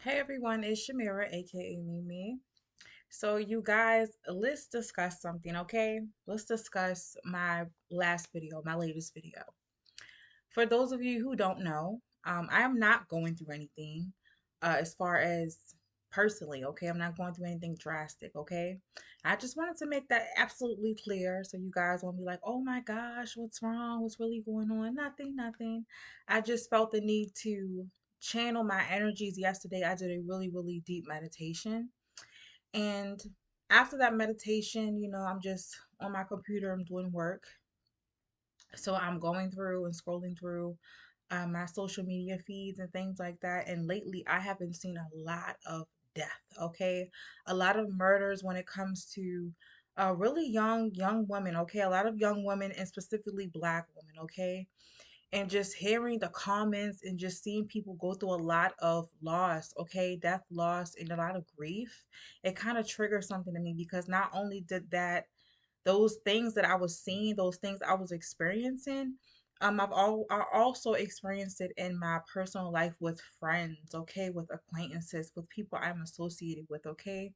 Hey everyone, it's Shamira, aka Mimi. So, you guys, let's discuss something, okay? Let's discuss my last video, my latest video. For those of you who don't know, I am not going through anything as far as personally, okay? I'm not going through anything drastic, okay? I just wanted to make that absolutely clear so you guys won't be like, oh my gosh, what's wrong? What's really going on? Nothing, nothing. I just felt the need to channel my energies yesterday. I did a really, really deep meditation. And after that meditation, I'm just on my computer, I'm doing work. So I'm going through and scrolling through my social media feeds and things like that. And lately, I have been seeing a lot of death. Okay, a lot of murders when it comes to really young women. Okay, a lot of young women and specifically Black women. Okay, and just hearing the comments and just seeing people go through a lot of loss. Okay, death, loss, and a lot of grief. It kind of triggers something to me because not only did that those things that I was seeing, those things I was experiencing, I also experienced it in my personal life with friends, okay, with acquaintances, with people I'm associated with, okay.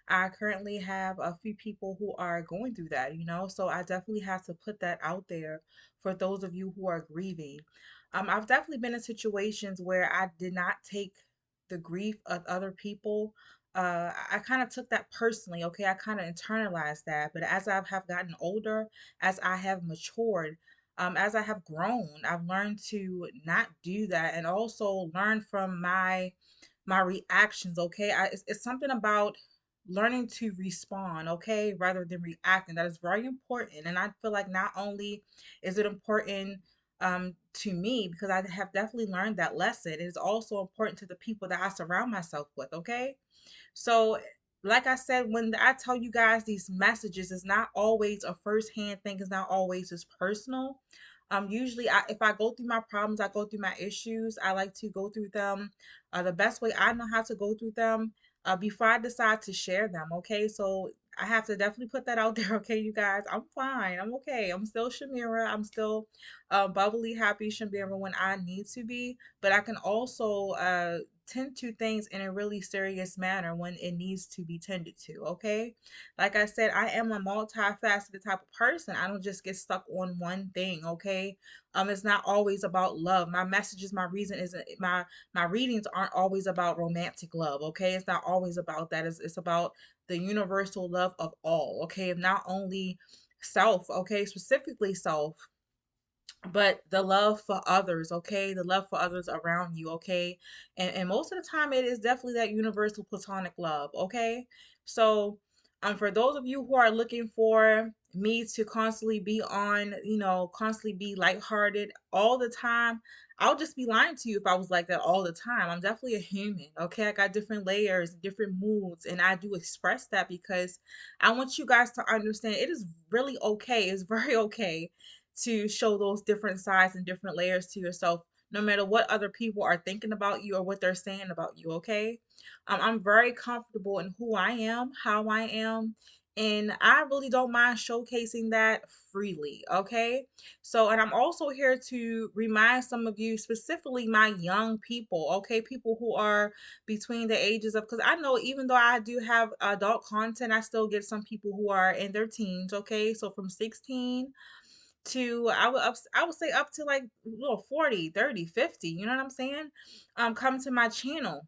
I currently have a few people who are going through that, so I definitely have to put that out there for those of you who are grieving. I've definitely been in situations where I did not take the grief of other people. I kind of took that personally, okay? I kind of internalized that. But as I have gotten older, as I have matured, as I have grown, I've learned to not do that and also learn from my reactions, okay? It's something about learning to respond, okay, rather than reacting. That is very important. And I feel like not only is it important to me because I have definitely learned that lesson, it is also important to the people that I surround myself with, okay? So, like I said, when I tell you guys these messages, it's not always a first-hand thing, it's not always just personal. Usually, if I go through my problems, I go through my issues, I like to go through them the best way I know how to go through them before I decide to share them. Okay, so I have to definitely put that out there. Okay, you guys, I'm fine, I'm okay, I'm still Shamira, I'm still bubbly, happy Shamira when I need to be, but I can also tend to things in a really serious manner when it needs to be tended to, okay? Like I said, I am a multifaceted type of person. I don't just get stuck on one thing, okay? It's not always about love. My messages, my reason isn't my readings aren't always about romantic love, okay? It's not always about that. It's about the universal love of all, okay? Of not only self, okay, specifically self, but the love for others, okay, the love for others around you, okay, and most of the time it is definitely that universal platonic love, okay. So for those of you who are looking for me to constantly be on, constantly be lighthearted all the time, I'll just be lying to you if I was like that all the time. I'm definitely a human, okay. I got different layers, different moods, and I do express that because I want you guys to understand it is really okay, it's very okay to show those different sides and different layers to yourself, no matter what other people are thinking about you or what they're saying about you, okay? I'm very comfortable in who I am, how I am, and I really don't mind showcasing that freely, okay? So, and I'm also here to remind some of you, specifically my young people, okay? People who are between the ages of, because I know even though I do have adult content, I still get some people who are in their teens, okay? So from 16 to I would say up to like 40, 30, 50. You know what I'm saying? Come to my channel.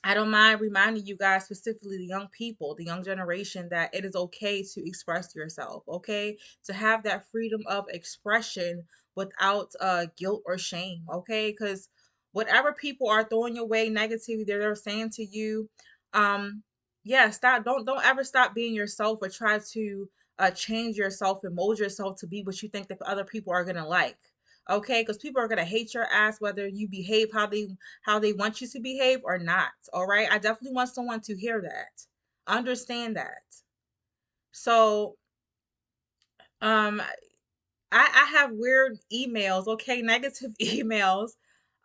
I don't mind reminding you guys, specifically the young people, the young generation, that it is okay to express yourself, okay? To have that freedom of expression without guilt or shame, okay? Because whatever people are throwing your way negatively, they're saying to you, um, yeah, stop. Don't ever stop being yourself or try to change yourself and mold yourself to be what you think that other people are gonna like. Okay, because people are gonna hate your ass whether you behave how they want you to behave or not. All right. I definitely want someone to hear that, understand that. So, um, I have weird emails, okay, negative emails.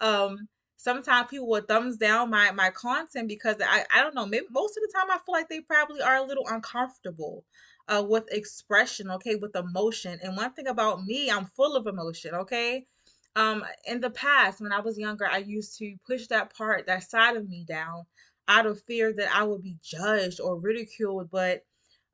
Um, Sometimes people will thumbs down my content because I don't know, maybe most of the time I feel like they probably are a little uncomfortable with expression, okay, with emotion. And one thing about me, I'm full of emotion, okay? In the past, when I was younger, I used to push that side of me down out of fear that I would be judged or ridiculed. But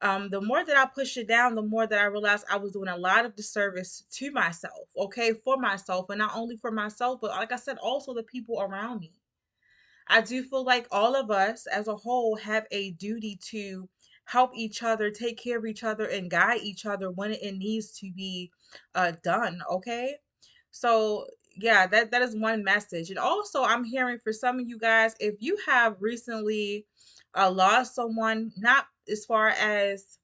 the more that I push it down, the more that I realized I was doing a lot of disservice to myself, okay, for myself, and not only for myself, but like I said, also the people around me. I do feel like all of us as a whole have a duty to help each other, take care of each other, and guide each other when it needs to be done. Okay. So, yeah, that is one message. And also, I'm hearing for some of you guys, if you have recently lost someone, not as far as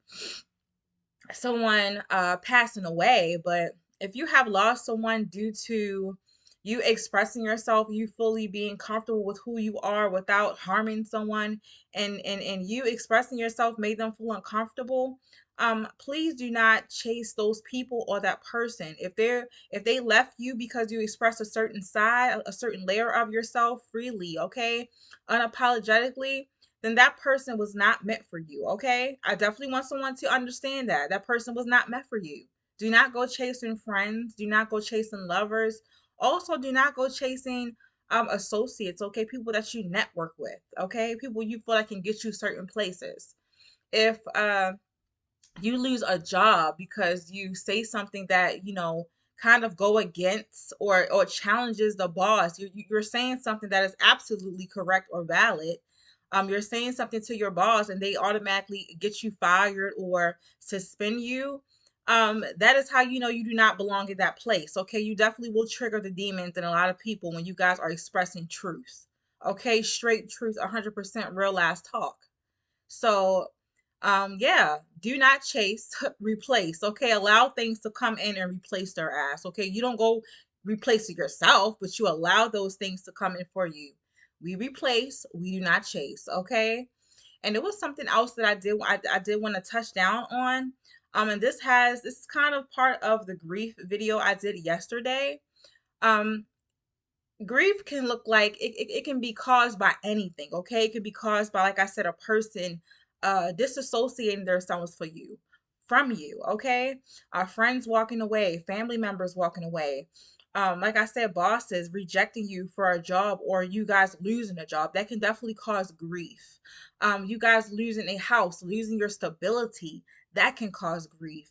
someone passing away, but if you have lost someone due to you expressing yourself, you fully being comfortable with who you are without harming someone, and you expressing yourself made them feel uncomfortable, please do not chase those people or that person. If they left you because you expressed a certain side, a certain layer of yourself freely, okay, unapologetically, then that person was not meant for you. Okay. I definitely want someone to understand that that person was not meant for you. Do not go chasing friends. Do not go chasing lovers. Also, do not go chasing associates. Okay. People that you network with. Okay. People you feel like can get you certain places. If you lose a job because you say something that kind of go against or challenges the boss, you're saying something that is absolutely correct or valid. You're saying something to your boss and they automatically get you fired or suspend you. That is how you know you do not belong in that place. Okay, you definitely will trigger the demons in a lot of people when you guys are expressing truth. Okay, straight truth, 100% real last talk. So, yeah, do not chase, replace. Okay, allow things to come in and replace their ass. Okay, you don't go replace it yourself, but you allow those things to come in for you. We replace, we do not chase. Okay, and it was something else that I did want to touch down on. And this is kind of part of the grief video I did yesterday. Um, Grief can look like it can be caused by anything. Okay, it could be caused by, like I said, a person disassociating themselves for you from you. Okay, our friends walking away, family members walking away, like I said, bosses rejecting you for a job, or you guys losing a job. That can definitely cause grief. You guys losing a house, losing your stability, that can cause grief.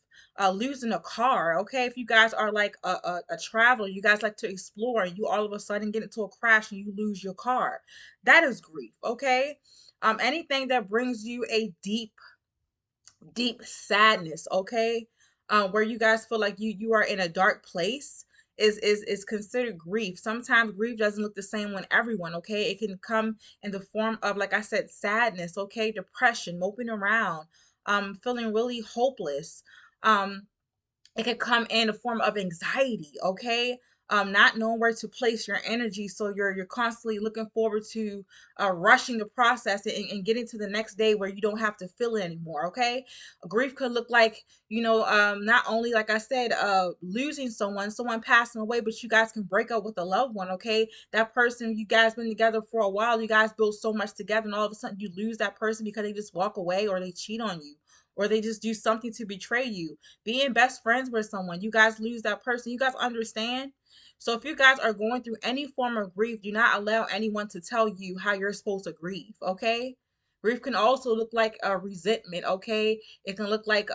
Losing a car. Okay, if you guys are like a traveler, you guys like to explore, and you all of a sudden get into a crash and you lose your car, that is grief. Okay, anything that brings you a deep sadness. Okay, where you guys feel like you are in a dark place is considered grief. Sometimes grief doesn't look the same when everyone. Okay, it can come in the form of, like I said, sadness. Okay, depression, moping around, feeling really hopeless. um it can come in the form of anxiety. Okay, not knowing where to place your energy, so you're constantly looking forward to rushing the process and getting to the next day where you don't have to feel it anymore. Okay, grief could look like, not only, like I said, losing someone passing away, but you guys can break up with a loved one. Okay, that person, you guys been together for a while, you guys built so much together, and all of a sudden you lose that person because they just walk away, or they cheat on you, or they just do something to betray you. Being best friends with someone, you guys lose that person. You guys understand? So if you guys are going through any form of grief, do not allow anyone to tell you how you're supposed to grieve. Okay, grief can also look like a resentment. Okay, it can look like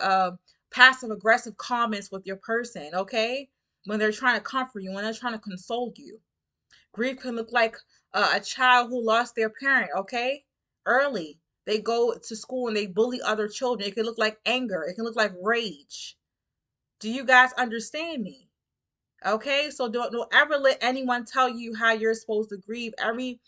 passive aggressive comments with your person. Okay, when they're trying to comfort you, when they're trying to console you. Grief can look like a child who lost their parent. Okay, early, they go to school and they bully other children. It can look like anger, it can look like rage. Do you guys understand me? Okay, so don't ever let anyone tell you how you're supposed to grieve. Every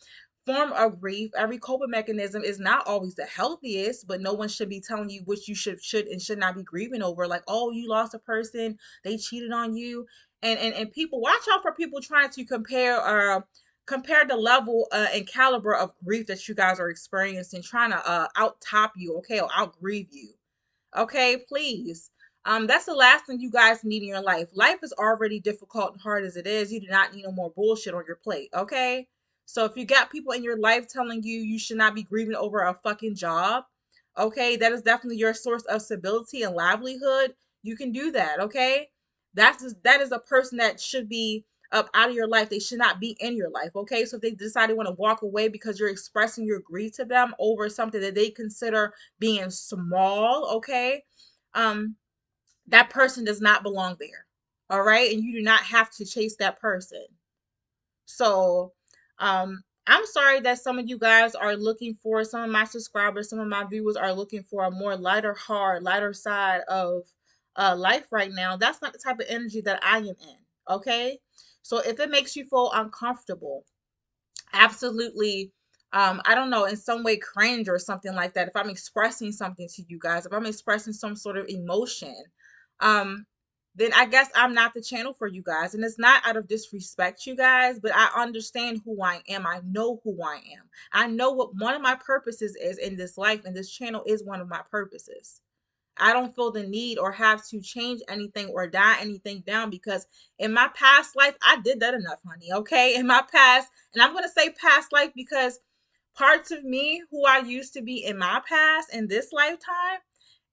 form of grief, every coping mechanism is not always the healthiest, but no one should be telling you what you should and should not be grieving over. Like, oh, you lost a person, they cheated on you, and people, watch out for people trying to compare the level and caliber of grief that you guys are experiencing, trying to out top you, okay, or out grieve you. Okay, please. That's the last thing you guys need in your life. Life is already difficult and hard as it is. You do not need no more bullshit on your plate. Okay. So if you got people in your life telling you you should not be grieving over a fucking job, okay, that is definitely your source of stability and livelihood. You can do that. Okay. That is a person that should be up out of your life. They should not be in your life. Okay. So if they decide they want to walk away because you're expressing your grief to them over something that they consider being small, okay, that person does not belong there. All right. And you do not have to chase that person. So, I'm sorry that some of you guys are looking for, some of my subscribers, some of my viewers are looking for a more lighter heart, lighter side of life right now. That's not the type of energy that I am in. Okay. So if it makes you feel uncomfortable, absolutely, I don't know, in some way cringe or something like that, if I'm expressing something to you guys, if I'm expressing some sort of emotion, um then I guess I'm not the channel for you guys. And it's not out of disrespect, you guys, but I understand who I am. I know who I am. I know what one of my purposes is in this life, and this channel is one of my purposes. I don't feel the need or have to change anything or die anything down, because in my past life, I did that enough, honey. Okay. In my past, and I'm going to say past life because parts of me who I used to be in my past in this lifetime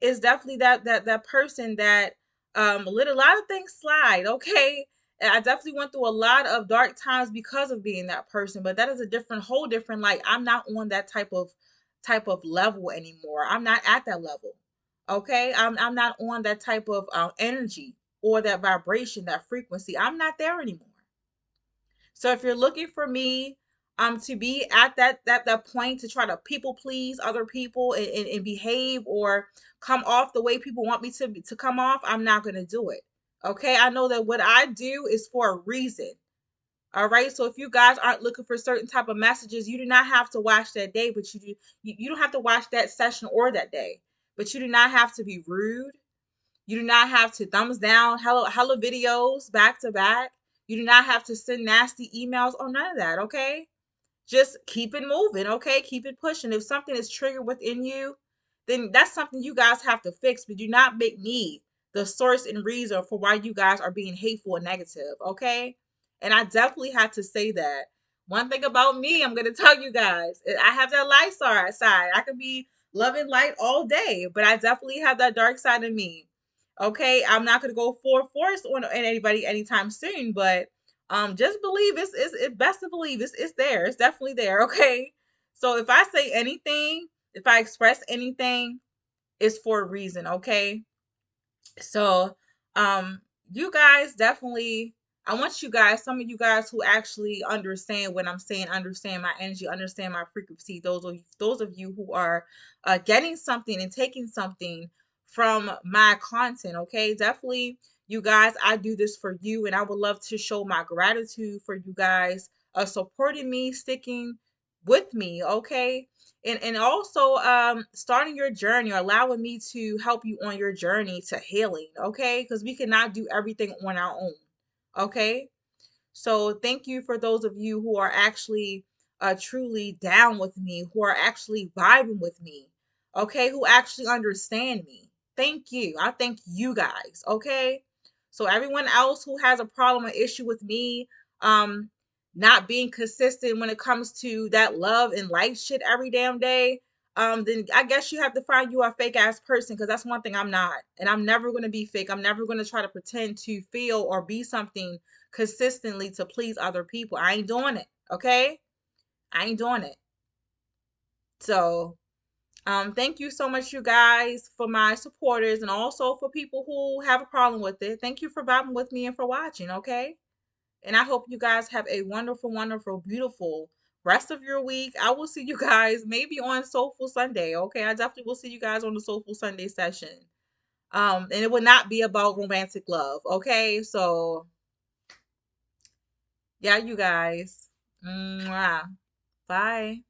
is definitely that person that let a lot of things slide. Okay. And I definitely went through a lot of dark times because of being that person, but that is a different, whole different, like, I'm not on that type of level anymore. I'm not at that level. Okay. I'm not on that type of energy or that vibration, that frequency. I'm not there anymore. So if you're looking for me to be at that point to try to people please other people and behave or come off the way people want me to come off, I'm not going to do it. Okay? I know that what I do is for a reason. All right? So if you guys aren't looking for certain type of messages, you do not have to watch that day, but you don't have to watch that session or that day. But you do not have to be rude. You do not have to thumbs down hella videos back to back. You do not have to send nasty emails or none of that, okay? Just keep it moving, okay? Keep it pushing. If something is triggered within you, then that's something you guys have to fix, but do not make me the source and reason for why you guys are being hateful and negative, okay? And I definitely had to say that. One thing about me, I'm going to tell you guys, I have that light side. I can be loving light all day, but I definitely have that dark side of me. Okay, I'm not going to go full force on anybody anytime soon, but just believe it's best to believe it's there. It's definitely there. Okay. So if I say anything, if I express anything, it's for a reason. Okay. So, you guys definitely, I want you guys, some of you guys who actually understand what I'm saying, understand my energy, understand my frequency. Those of you who are getting something and taking something from my content. Okay, definitely, you guys, I do this for you, and I would love to show my gratitude for you guys supporting me, sticking with me. Okay, and also starting your journey or allowing me to help you on your journey to healing, okay, because we cannot do everything on our own. Okay, so thank you for those of you who are actually truly down with me, who are actually vibing with me, okay, who actually understand me. Thank you. I thank you guys, okay? So everyone else who has a problem or issue with me um not being consistent when it comes to that love and light shit every damn day, then I guess you have to find you a fake ass person, because that's one thing I'm not. And I'm never going to be fake. I'm never going to try to pretend to feel or be something consistently to please other people. I ain't doing it. Okay. I ain't doing it. So, thank you so much, you guys, for my supporters and also for people who have a problem with it. Thank you for vibing with me and for watching. Okay. And I hope you guys have a wonderful, wonderful, beautiful rest of your week. I will see you guys maybe on Soulful Sunday. Okay. I definitely will see you guys on the Soulful Sunday session. And it will not be about romantic love. Okay. So, yeah, you guys. Mwah. Bye.